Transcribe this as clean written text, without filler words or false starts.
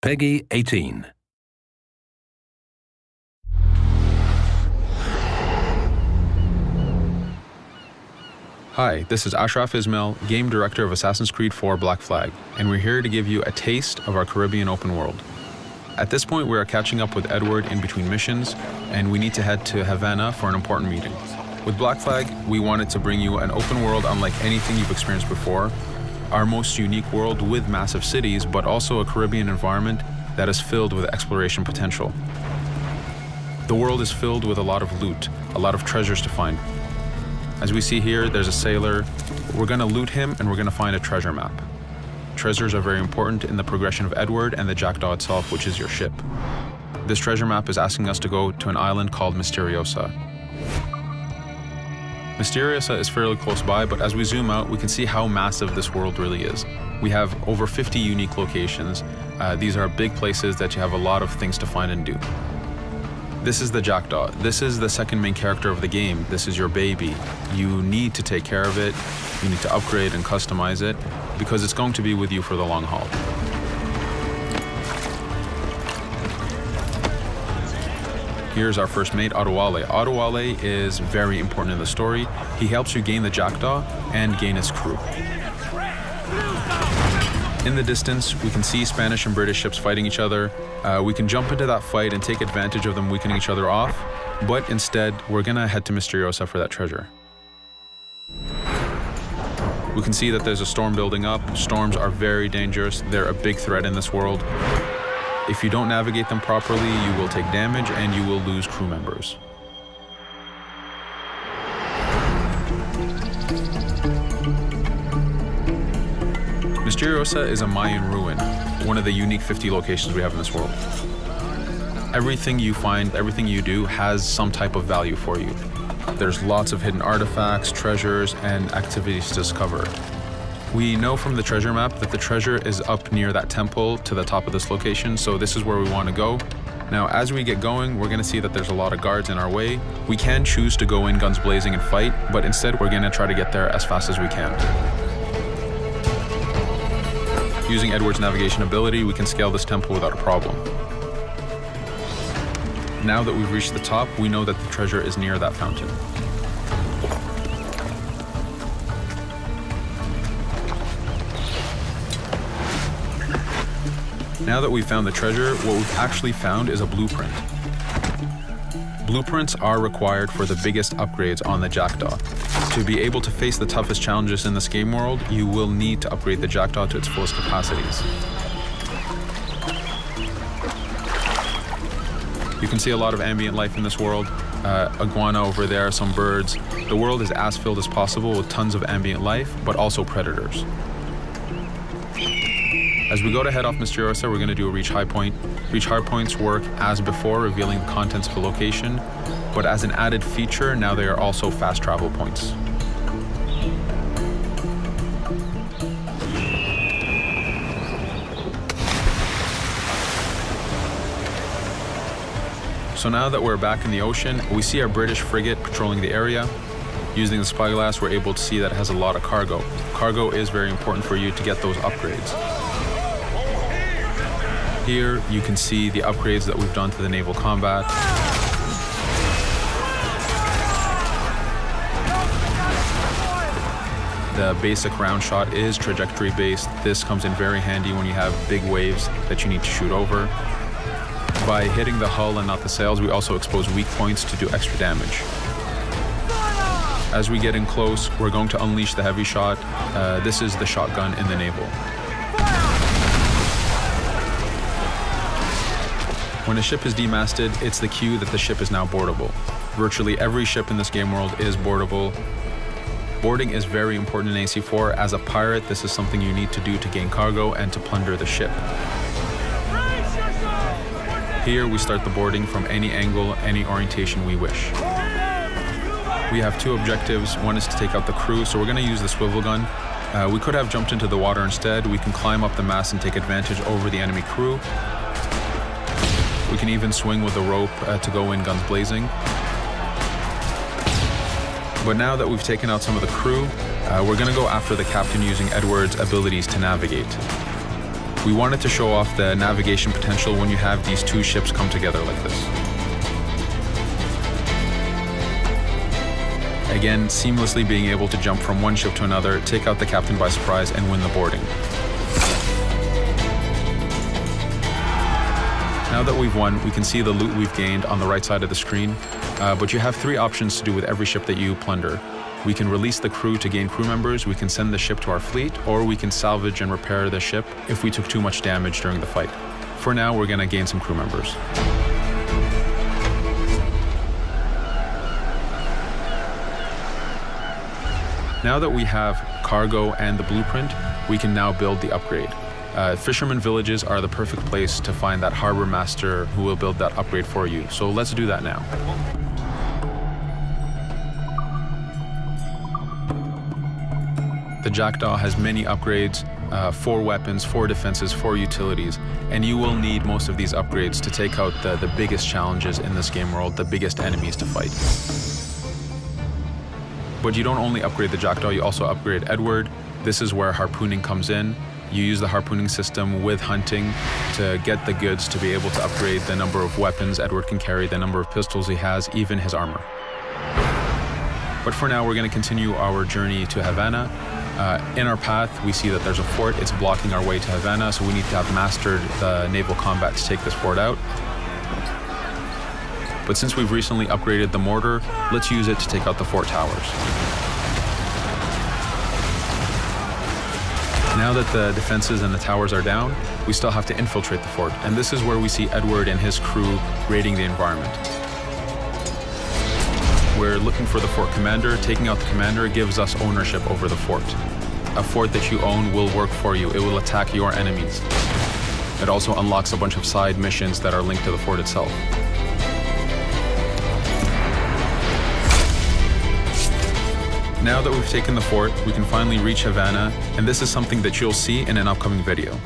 Peggy 18. Hi, this is Ashraf Ismail, Game Director of Assassin's Creed 4 Black Flag, and we're here to give you a taste of our Caribbean open world. At this point, we are catching up with Edward in between missions, and we need to head to Havana for an important meeting. With Black Flag, we wanted to bring you an open world unlike anything you've experienced before, our most unique world with massive cities, but also a Caribbean environment that is filled with exploration potential. The world is filled with a lot of loot, a lot of treasures to find. As we see here, there's a sailor. We're going to loot him and we're going to find a treasure map. Treasures are very important in the progression of Edward and the Jackdaw itself, which is your ship. This treasure map is asking us to go to an island called Misteriosa. Misteriosa is fairly close by, but as we zoom out, we can see how massive this world really is. We have over 50 unique locations. These are big places that you have a lot of things to find and do. This is the Jackdaw. This is the second main character of the game. This is your baby. You need to take care of it. You need to upgrade and customize it because it's going to be with you for the long haul. Here's our first mate, Adewale. Adewale is very important in the story. He helps you gain the Jackdaw and gain its crew. In the distance, we can see Spanish and British ships fighting each other. We can jump into that fight and take advantage of them weakening each other off, but instead, we're gonna head to Misteriosa for that treasure. We can see that there's a storm building up. Storms are very dangerous. They're a big threat in this world. If you don't navigate them properly, you will take damage and you will lose crew members. Misteriosa is a Mayan ruin, one of the unique 50 locations we have in this world. Everything you find, everything you do has some type of value for you. There's lots of hidden artifacts, treasures, and activities to discover. We know from the treasure map that the treasure is up near that temple to the top of this location, so this is where we want to go. Now, as we get going, we're going to see that there's a lot of guards in our way. We can choose to go in guns blazing and fight, but instead we're going to try to get there as fast as we can. Using Edward's navigation ability, we can scale this temple without a problem. Now that we've reached the top, we know that the treasure is near that fountain. Now that we've found the treasure, what we've actually found is a blueprint. Blueprints are required for the biggest upgrades on the Jackdaw. To be able to face the toughest challenges in this game world, you will need to upgrade the Jackdaw to its fullest capacities. You can see a lot of ambient life in this world. Iguana over there, some birds. The world is as filled as possible with tons of ambient life, but also predators. As we go to head off Misteriosa, we're going to do a reach high point. Reach high points work as before, revealing the contents of a location, but as an added feature, now they are also fast travel points. So now that we're back in the ocean, we see our British frigate patrolling the area. Using the spyglass, we're able to see that it has a lot of cargo. Cargo is very important for you to get those upgrades. Here, you can see the upgrades that we've done to the naval combat. The basic round shot is trajectory based. This comes in very handy when you have big waves that you need to shoot over. By hitting the hull and not the sails, we also expose weak points to do extra damage. As we get in close, we're going to unleash the heavy shot. This is the shotgun in the naval. When a ship is demasted, it's the cue that the ship is now boardable. Virtually every ship in this game world is boardable. Boarding is very important in AC4. As a pirate, this is something you need to do to gain cargo and to plunder the ship. Here, we start the boarding from any angle, any orientation we wish. We have two objectives. One is to take out the crew, so we're going to use the swivel gun. We could have jumped into the water instead. We can climb up the mast and take advantage over the enemy crew. We can even swing with the rope to go in guns blazing. But now that we've taken out some of the crew, we're going to go after the captain using Edward's abilities to navigate. We wanted to show off the navigation potential when you have these two ships come together like this. Again, seamlessly being able to jump from one ship to another, take out the captain by surprise, and win the boarding. Now that we've won, we can see the loot we've gained on the right side of the screen, but you have three options to do with every ship that you plunder. We can release the crew to gain crew members, we can send the ship to our fleet, or we can salvage and repair the ship if we took too much damage during the fight. For now, we're going to gain some crew members. Now that we have cargo and the blueprint, we can now build the upgrade. Fisherman villages are the perfect place to find that harbor master who will build that upgrade for you. So let's do that now. The Jackdaw has many upgrades, 4 weapons, 4 defenses, 4 utilities, and you will need most of these upgrades to take out the biggest challenges in this game world, the biggest enemies to fight. But you don't only upgrade the Jackdaw, you also upgrade Edward. This is where harpooning comes in. You use the harpooning system with hunting to get the goods to be able to upgrade the number of weapons Edward can carry, the number of pistols he has, even his armor. But for now, we're going to continue our journey to Havana. In our path, we see that there's a fort. It's blocking our way to Havana, so we need to have mastered the naval combat to take this fort out. But since we've recently upgraded the mortar, let's use it to take out the fort towers. Now that the defenses and the towers are down, we still have to infiltrate the fort, and this is where we see Edward and his crew raiding the environment. We're looking for the fort commander. Taking out the commander gives us ownership over the fort. A fort that you own will work for you. It will attack your enemies. It also unlocks a bunch of side missions that are linked to the fort itself. Now that we've taken the fort, we can finally reach Havana, and this is something that you'll see in an upcoming video.